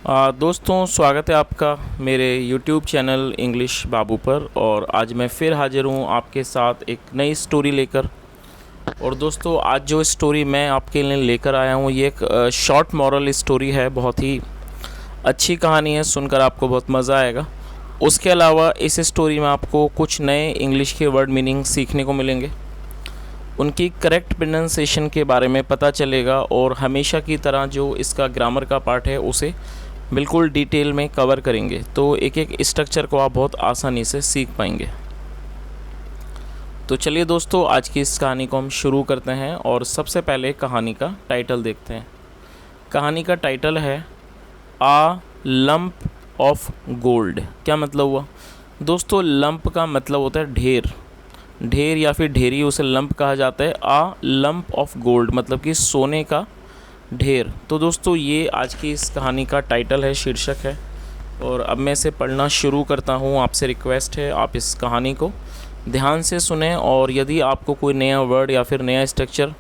दोस्तों, स्वागत है आपका मेरे YouTube चैनल इंग्लिश बाबू पर। और आज मैं फिर हाजिर हूँ आपके साथ एक नई स्टोरी लेकर। और दोस्तों, आज जो स्टोरी मैं आपके लिए लेकर आया हूँ ये एक शॉर्ट मॉरल स्टोरी है। बहुत ही अच्छी कहानी है, सुनकर आपको बहुत मज़ा आएगा। उसके अलावा इस स्टोरी में आपको कुछ नए इंग्लिश के वर्ड मीनिंग सीखने को मिलेंगे, उनकी करेक्ट प्रोनाउंसिएशन के बारे में पता चलेगा और हमेशा की तरह जो इसका ग्रामर का पार्ट है उसे बिल्कुल डिटेल में कवर करेंगे, तो एक एक स्ट्रक्चर को आप बहुत आसानी से सीख पाएंगे। तो चलिए दोस्तों, आज की इस कहानी को हम शुरू करते हैं और सबसे पहले कहानी का टाइटल देखते हैं। कहानी का टाइटल है आ लंप ऑफ गोल्ड। क्या मतलब हुआ दोस्तों? लंप का मतलब होता है ढेर, ढेर या फिर ढेरी, उसे लंप कहा जाता है। आ लंप ऑफ गोल्ड मतलब कि सोने का ढेर। तो दोस्तों, ये आज की इस कहानी का टाइटल है, शीर्षक है। और अब मैं इसे पढ़ना शुरू करता हूँ। आपसे रिक्वेस्ट है आप इस कहानी को ध्यान से सुने, और यदि आपको कोई नया वर्ड या फिर नया स्ट्रक्चर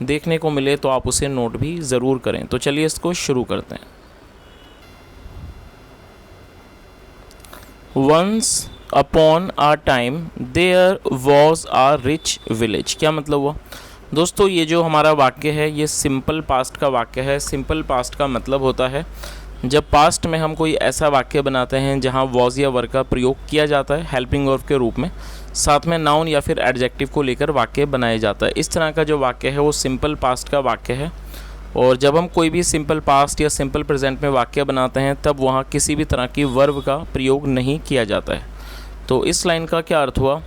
देखने को मिले तो आप उसे नोट भी ज़रूर करें। तो चलिए इसको शुरू करते हैं। Once upon a time there was a rich village. क्या मतलब हुआ दोस्तों? ये जो हमारा वाक्य है ये सिंपल पास्ट का वाक्य है। सिंपल पास्ट का मतलब होता है जब पास्ट में हम कोई ऐसा वाक्य बनाते हैं जहाँ वॉज या वर का प्रयोग किया जाता है हेल्पिंग वर्ब के रूप में, साथ में नाउन या फिर एडजेक्टिव को लेकर वाक्य बनाया जाता है। इस तरह का जो वाक्य है वो सिंपल पास्ट का वाक्य है। और जब हम कोई भी सिंपल पास्ट या सिंपल प्रेजेंट में वाक्य बनाते हैं तब वहाँ किसी भी तरह की वर्ब का प्रयोग नहीं किया जाता है। तो इस लाइन का क्या अर्थ हुआ?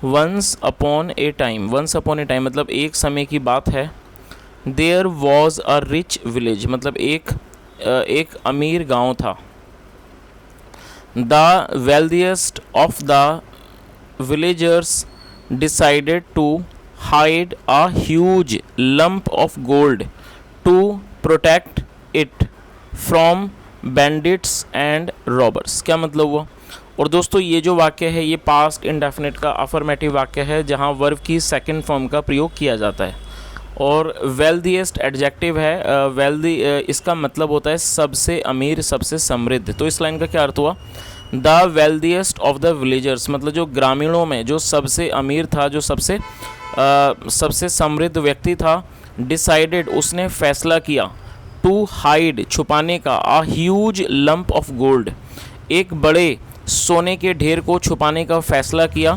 Once upon a time, once upon a time मतलब एक समय की बात है। There was a rich village मतलब एक अमीर गांव था। The wealthiest of the villagers decided to hide a huge lump of gold to protect it from bandits and robbers. क्या मतलब हुआ? और दोस्तों, ये जो वाक्य है ये पास्ट इंडेफिनिट का अफर्मेटिव वाक्य है जहाँ वर्ब की सेकंड फॉर्म का प्रयोग किया जाता है। और वेल्दीएस्ट एडजेक्टिव है। वेल्दी इसका मतलब होता है सबसे अमीर, सबसे समृद्ध। तो इस लाइन का क्या अर्थ हुआ? The wealthiest of the villagers मतलब जो ग्रामीणों में जो सबसे अमीर था, जो सबसे समृद्ध व्यक्ति था। डिसाइडेड उसने फैसला किया। टू हाइड छुपाने का। अ ह्यूज लंप ऑफ गोल्ड एक बड़े सोने के ढेर को छुपाने का फैसला किया।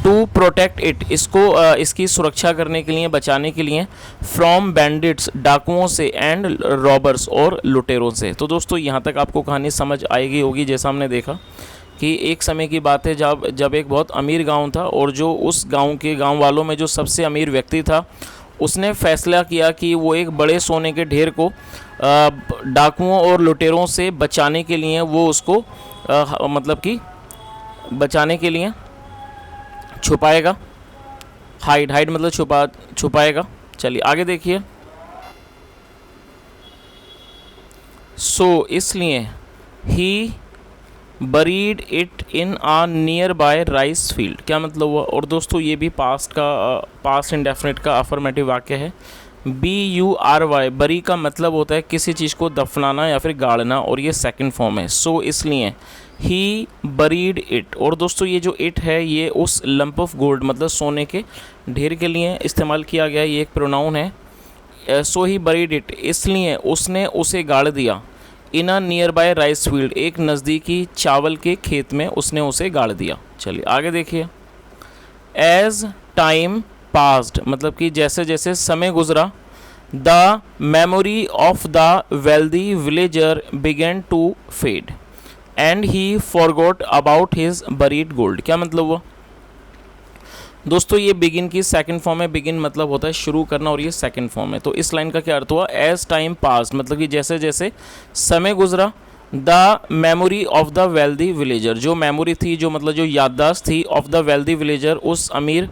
टू प्रोटेक्ट इट इसकी सुरक्षा करने के लिए, बचाने के लिए। फ्रॉम बैंडिट्स डाकुओं से, एंड रॉबर्स और लुटेरों से। तो दोस्तों, यहाँ तक आपको कहानी समझ आएगी होगी। जैसा हमने देखा कि एक समय की बात है जब एक बहुत अमीर गांव था और जो उस गांव वालों में जो सबसे अमीर व्यक्ति था उसने फैसला किया कि वो एक बड़े सोने के ढेर को डाकुओं और लुटेरों से बचाने के लिए वो उसको मतलब कि बचाने के लिए छुपाएगा। हाइड मतलब छुपाएगा। चलिए आगे देखिए। इसलिए he buried it in a nearby rice field. क्या मतलब हुआ? और दोस्तों, ये भी पास्ट इंडेफिनिट का अफर्मेटिव वाक्य है। BURY बरी का मतलब होता है किसी चीज़ को दफनाना या फिर गाड़ना, और ये सेकंड फॉर्म है। इसलिए ही बरीड इट। और दोस्तों, ये जो इट है ये उस लंप ऑफ गोल्ड मतलब सोने के ढेर के लिए इस्तेमाल किया गया। ये एक प्रोनाउन है। ही बरीड इट इसलिए उसने उसे गाड़ दिया। In a nearby rice field एक नज़दीकी चावल के खेत में उसने उसे गाड़ दिया। चलिए आगे देखिए। एज टाइम पास्ड मतलब कि जैसे जैसे समय गुजरा। The memory of the wealthy villager began to fade and he forgot about his buried gold. क्या मतलब हुआ दोस्तों? ये बिगिन की सेकंड फॉर्म है। बिगिन मतलब होता है शुरू करना, और ये सेकंड फॉर्म है। तो इस लाइन का क्या अर्थ हुआ? एज टाइम पास्ड मतलब कि जैसे जैसे समय गुजरा। The memory of the wealthy villager जो मेमोरी थी, जो मतलब जो याददाश्त थी, ऑफ द वेल्दी विलेजर उस अमीर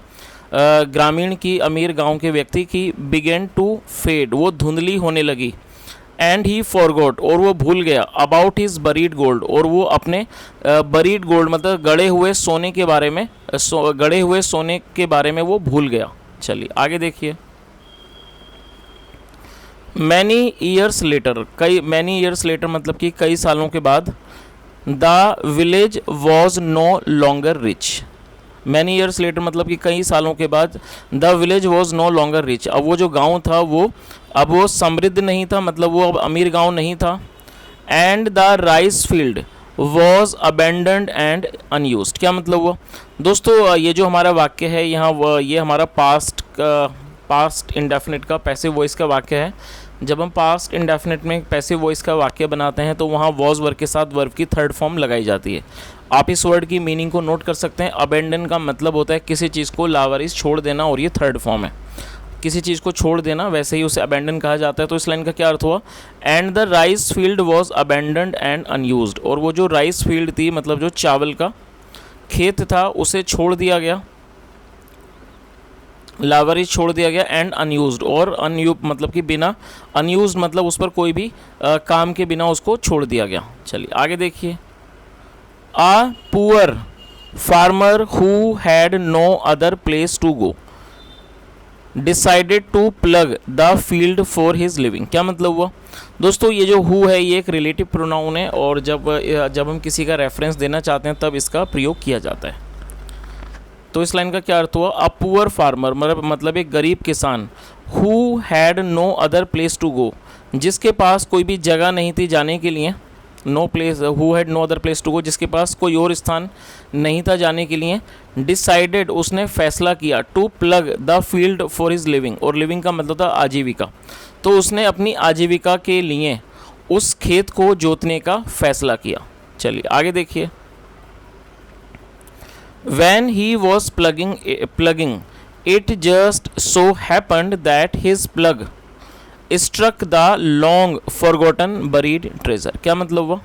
ग्रामीण की, अमीर गांव के व्यक्ति की। बिगेन टू फेड वो धुंधली होने लगी। एंड ही फॉरगॉट और वो भूल गया। अबाउट हिज बरीड गोल्ड और वो अपने बरीड गोल्ड मतलब गड़े हुए सोने के बारे में गड़े हुए सोने के बारे में वो भूल गया। चलिए आगे देखिए। Many years later, many years later मतलब कि कई सालों के बाद, the village was no longer rich. Many years later मतलब कि कई सालों के बाद, the village was no longer rich, अब वो जो गांव था वो समृद्ध नहीं था, मतलब वो अब अमीर गांव नहीं था। And the rice field was abandoned and unused, क्या मतलब हुआ दोस्तों? ये जो हमारा वाक्य है यहाँ, ये हमारा पास्ट इंडेफिनिट का पैसिव वॉइस का वाक्य है। जब हम पास्ट इंडेफिनिट में पैसिव वॉइस का वाक्य बनाते हैं तो वहाँ वॉज वर्ब के साथ वर्ब की थर्ड फॉर्म लगाई जाती है। आप इस वर्ड की मीनिंग को नोट कर सकते हैं। अबेंडन का मतलब होता है किसी चीज़ को लावारिस छोड़ देना, और ये थर्ड फॉर्म है, किसी चीज़ को छोड़ देना, वैसे ही उसे अबेंडन कहा जाता है। तो इस लाइन का क्या अर्थ हुआ? And the rice field was abandoned and unused, और वो जो राइस फील्ड थी मतलब जो चावल का खेत था उसे छोड़ दिया गया, लावारिस छोड़ दिया गया, एंड अनयूज्ड, और मतलब कि बिना, अनयूज्ड मतलब उस पर कोई भी काम के बिना उसको छोड़ दिया गया। चलिए आगे देखिए। A poor farmer who had no other place to go decided to plug the field for his living, क्या मतलब हुआ दोस्तों? ये जो हु है ये एक रिलेटिव प्रोनाउन है, और जब हम किसी का रेफरेंस देना चाहते हैं तब इसका प्रयोग किया जाता है। तो इस लाइन का क्या अर्थ हुआ? अ पुअर फार्मर मतलब एक गरीब किसान, who had no other place to go, जिसके पास कोई भी जगह नहीं थी जाने के लिए, no place, who had no other place to go, जिसके पास कोई और स्थान नहीं था जाने के लिए, डिसाइडेड उसने फैसला किया, to plug the field for his living, और लिविंग का मतलब था आजीविका, तो उसने अपनी आजीविका के लिए उस खेत को जोतने का फैसला किया। चलिए आगे देखिए। When he was plugging, it just so happened that his plug struck the long forgotten buried treasure, क्या मतलब हुआ?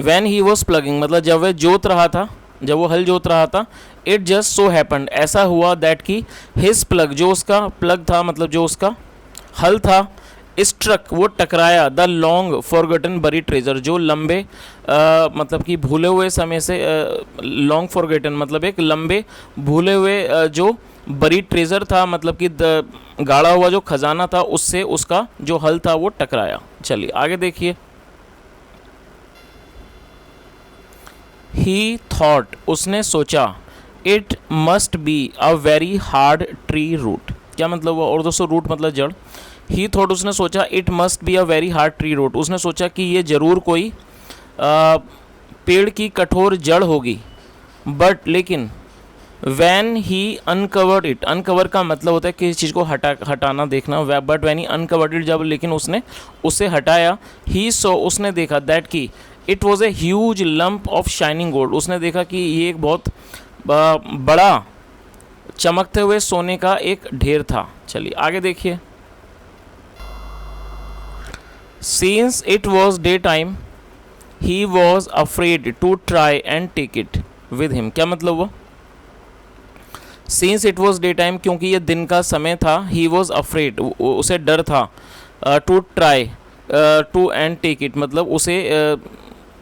When he was plugging मतलब जब वह जोत रहा था, जब वो हल जोत रहा था, it just so happened ऐसा हुआ that कि his plug, जो उसका प्लग था मतलब जो उसका हल था, स्ट्रक वो टकराया, द लॉन्ग फॉरगटन बरी ट्रेजर, जो लंबे मतलब कि भूले हुए समय से, लॉन्ग फॉरगटन मतलब एक लंबे भूले हुए जो बरी ट्रेजर था मतलब कि गाड़ा हुआ जो खजाना था, उससे उसका जो हल था वो टकराया। चलिए आगे देखिए। ही थॉट उसने सोचा, it must be a very hard tree root, क्या मतलब हुआ? और दोस्तों रूट मतलब जड़। ही थॉट उसने सोचा, it must be a very hard tree root, उसने सोचा कि ये जरूर कोई पेड़ की कठोर जड़ होगी। बट लेकिन when he uncovered it, uncover का मतलब होता है किसी चीज़ को हटाना देखना, but when he uncovered it, जब लेकिन उसने उसे हटाया, ही सो उसने देखा, दैट की it was a huge lump of shining gold, उसने देखा कि ये एक बहुत बड़ा चमकते हुए सोने का एक ढेर था। चलिए आगे देखिए। Since it was daytime, he was afraid to try and take it with him, क्या मतलब हुआ? Since it was daytime क्योंकि ये दिन का समय था, he was afraid उसे डर था, to try to and take it मतलब उसे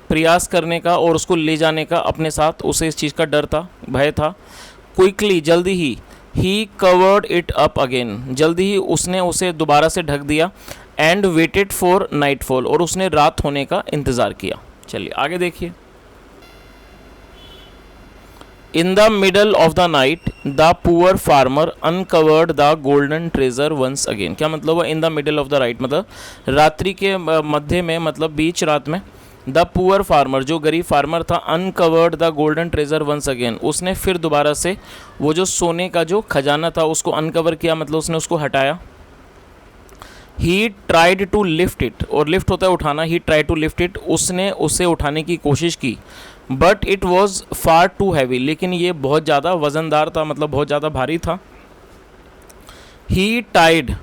प्रयास करने का और उसको ले जाने का अपने साथ, उसे इस चीज़ का डर था, भय था। क्विकली जल्दी ही, he covered it up again जल्दी ही उसने उसे दोबारा से ढक दिया, एंड वेटेड फॉर नाइटफॉल और उसने रात होने का इंतज़ार किया। चलिए आगे देखिए। In the middle of the night the poor farmer uncovered the golden treasure once again, क्या मतलब हुआ? In the middle of the night मतलब रात्रि के मध्य में, मतलब बीच रात में, द पुअर फार्मर जो गरीब फार्मर था, uncovered the golden treasure once again उसने फिर दोबारा से वो जो सोने का जो खजाना था उसको अनकवर किया, मतलब उसने उसको हटाया। He tried to lift it, और लिफ्ट होता है उठाना, he tried to lift it उसने उसे उठाने की कोशिश की, but it was far too heavy लेकिन ये बहुत ज़्यादा वज़नदार था, मतलब बहुत ज़्यादा भारी था। ही टाइड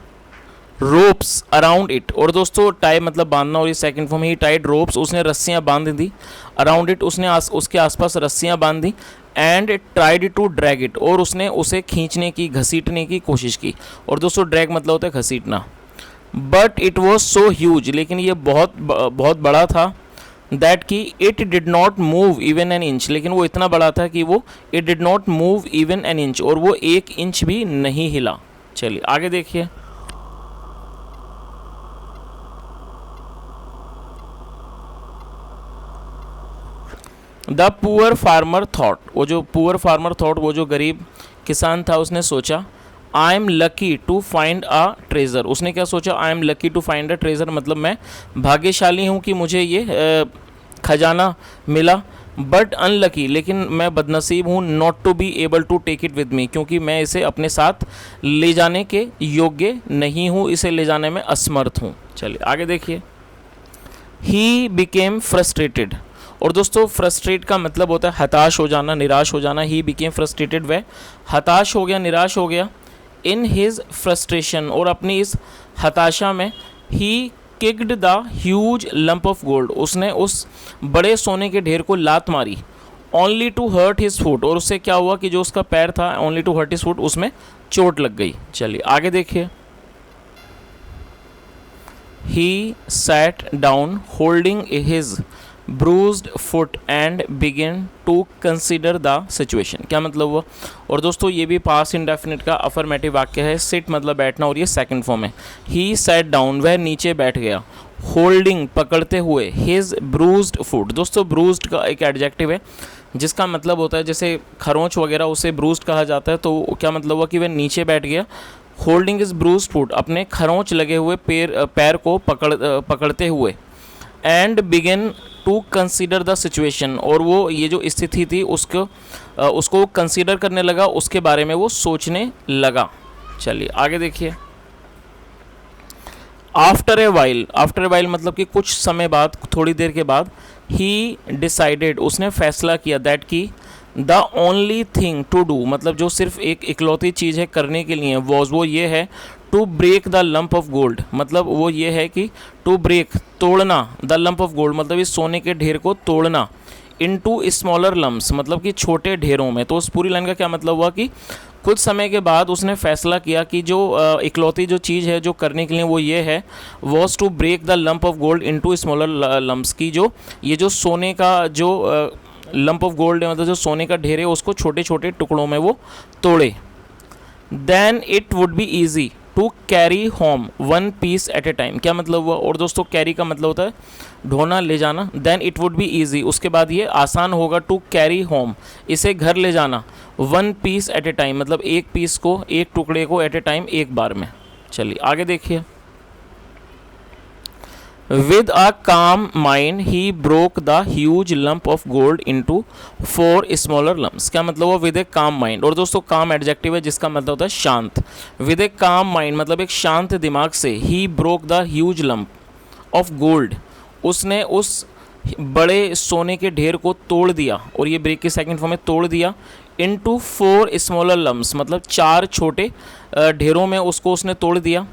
रोप्स अराउंड इट, और दोस्तों टाई मतलब बांधना, और ये सेकंड फॉर्म, ही टाइड रोप्स उसने रस्सियाँ बांध दी, अराउंड इट उसने उसके आसपास रस्सियाँ बांध दी, and tried to drag it और उसने उसे खींचने की, घसीटने की कोशिश की। और दोस्तों ड्रैग मतलब होता है घसीटना। But it was so huge लेकिन ये बहुत बड़ा था, दैट कि it did not move even an inch, लेकिन वो इतना बड़ा था कि वो it did not move even an inch और वो एक इंच भी नहीं हिला। चलिए आगे देखिए। द पुअर फार्मर थॉट, वो जो पुअर फार्मर थॉट, वो जो गरीब किसान था, उसने सोचा I am lucky to find a treasure. उसने क्या सोचा? I am lucky to find a treasure, मतलब मैं भाग्यशाली हूँ कि मुझे ये खजाना मिला। बट अनलकी, लेकिन मैं बदनसीब हूँ, not to be able to take it with me, क्योंकि मैं इसे अपने साथ ले जाने के योग्य नहीं हूँ, इसे ले जाने में असमर्थ हूँ। चलिए आगे देखिए। ही बिकेम फ्रस्ट्रेटेड, और दोस्तों फ्रस्ट्रेट का मतलब होता है हताश हो जाना, निराश हो जाना। ही बिकेम फ्रस्ट्रेटेड, वह हताश हो गया, निराश हो गया। इन हिज फ्रस्ट्रेशन, और अपनी इस हताशा में, he kicked the huge lump of gold, उसने उस बड़े सोने के ढेर को लात मारी। Only to hurt his foot, और उससे क्या हुआ कि जो उसका पैर था, only to hurt his foot, उसमें चोट लग गई। चलिए आगे देखिए। He sat down holding his bruised foot and begin to consider the situation. क्या मतलब हुआ? और दोस्तों ये भी पास्ट इंडेफिनिट का अफर्मेटिव वाक्य है। सिट मतलब बैठना, और ये सेकंड फॉर्म है। ही सैट डाउन, वह नीचे बैठ गया। होल्डिंग पकड़ते हुए, हिज ब्रूज्ड फुट, दोस्तों ब्रूज्ड का एक एडजेक्टिव है जिसका मतलब होता है जैसे खरोंच वगैरह, उसे ब्रूज्ड कहा जाता है। तो क्या मतलब हुआ कि वह नीचे बैठ गया। होल्डिंग इज ब्रूज्ड फुट, अपने खरोंच लगे हुए पैर को पकड़ते हुए। And begin to consider the situation, और वो ये जो स्थिति थी उसको कंसीडर करने लगा, उसके बारे में वो सोचने लगा। चलिए आगे देखिए। After a while, after a while मतलब कि कुछ समय बाद, थोड़ी देर के बाद, ही डिसाइडेड, उसने फैसला किया, दैट कि the only thing to do, मतलब जो सिर्फ एक इकलौती चीज़ है करने के लिए, वो ये है to break the lump of gold, मतलब वो ये है कि टू ब्रेक, तोड़ना, द लंप ऑफ गोल्ड मतलब इस सोने के ढेर को तोड़ना, इनटू स्मॉलर लम्प्स मतलब कि छोटे ढेरों में। तो उस पूरी लाइन का क्या मतलब हुआ कि कुछ समय के बाद उसने फैसला किया कि जो इकलौती जो चीज़ है जो करने के लिए, वो ये है, was to break the lump of gold into smaller lumps, की जो ये जो सोने का जो लंप ऑफ गोल्ड है, मतलब जो सोने का ढेर है, उसको छोटे छोटे टुकड़ों में वो तोड़े। Then it would be easy to carry home one piece at a time. क्या मतलब हुआ? और दोस्तों कैरी का मतलब होता है ढोना, ले जाना। Then it would be easy, उसके बाद ये आसान होगा, टू कैरी होम, इसे घर ले जाना, one piece at a time मतलब एक पीस को, एक टुकड़े को, एट ए टाइम, एक बार में। चलिए आगे देखिए। With a calm mind, he broke the huge lump of gold into 4 smaller lumps। क्या मतलब हुआ? विद ए काम माइंड, और दोस्तों काम एडजेक्टिव है जिसका मतलब होता है शांत। विद ए काम माइंड मतलब एक शांत दिमाग से, he broke the huge lump of gold, उसने उस बड़े सोने के ढेर को तोड़ दिया, और ये ब्रेक की सेकंड फॉर्म में तोड़ दिया, इनटू 4 स्मॉलर लम्प्स मतलब 4 छोटे ढेरों में उसको उसने तोड़ दिया।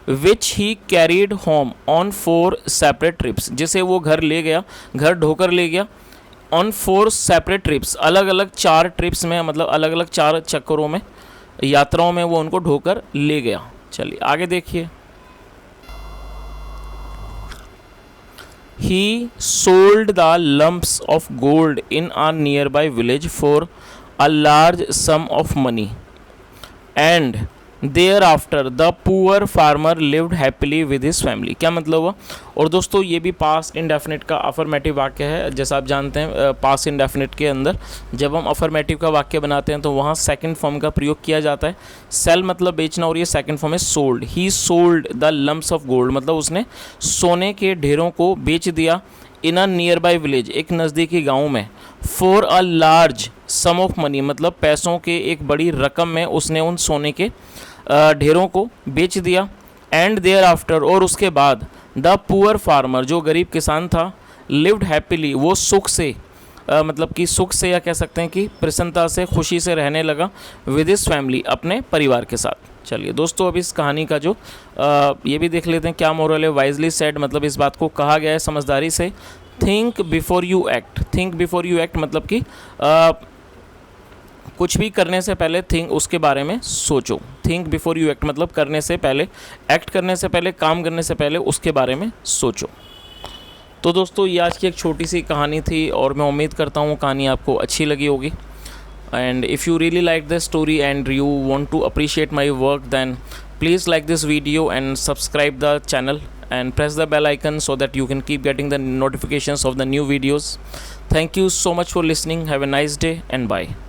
Which he carried home on 4 separate trips, जिसे वो घर ले गया, घर ढोकर ले गया, ऑन 4 सेपरेट ट्रिप्स, अलग अलग 4 ट्रिप्स में, मतलब अलग अलग 4 चक्करों में, यात्राओं में वो उनको ढोकर ले गया। चलिए आगे देखिए। He sold the lumps of gold in a nearby village for a large sum of money and thereafter the poor farmer lived happily with his family. क्या मतलब हुआ? और दोस्तों ये भी पास्ट इंडेफिनिट का अफर्मेटिव वाक्य है। जैसा आप जानते हैं पास्ट इंडेफिनिट के अंदर जब हम अफर्मेटिव का वाक्य बनाते हैं तो वहाँ सेकंड फॉर्म का प्रयोग किया जाता है। सेल मतलब बेचना, और ये सेकंड फॉर्म है sold. He sold the lumps of gold मतलब उसने सोने के ढेरों को बेच दिया, in a nearby village एक नज़दीकी गाँव में, for a large sum of money मतलब पैसों के एक बड़ी रकम में उसने उन सोने के ढेरों को बेच दिया। एंड देयर आफ्टर और उसके बाद, द पुअर फार्मर जो गरीब किसान था, लिव्ड हैप्पीली वो सुख से मतलब कि सुख से, या कह सकते हैं कि प्रसन्नता से, खुशी से रहने लगा, विद हिज फैमिली अपने परिवार के साथ। चलिए दोस्तों अब इस कहानी का जो ये भी देख लेते हैं क्या मोरल है। वाइजली सेड मतलब इस बात को कहा गया है समझदारी से। Think before you act, think before you act मतलब कि कुछ भी करने से पहले थिंक उसके बारे में सोचो। थिंक बिफोर यू एक्ट मतलब करने से पहले, एक्ट करने से पहले, काम करने से पहले उसके बारे में सोचो। तो दोस्तों ये आज की एक छोटी सी कहानी थी और मैं उम्मीद करता हूँ कहानी आपको अच्छी लगी होगी। And if you really like this story and you want to appreciate my work, then please like this video and subscribe the channel and press the bell icon so that you can keep getting the notifications of the new videos. Thank you so much for listening. Have a nice day and bye.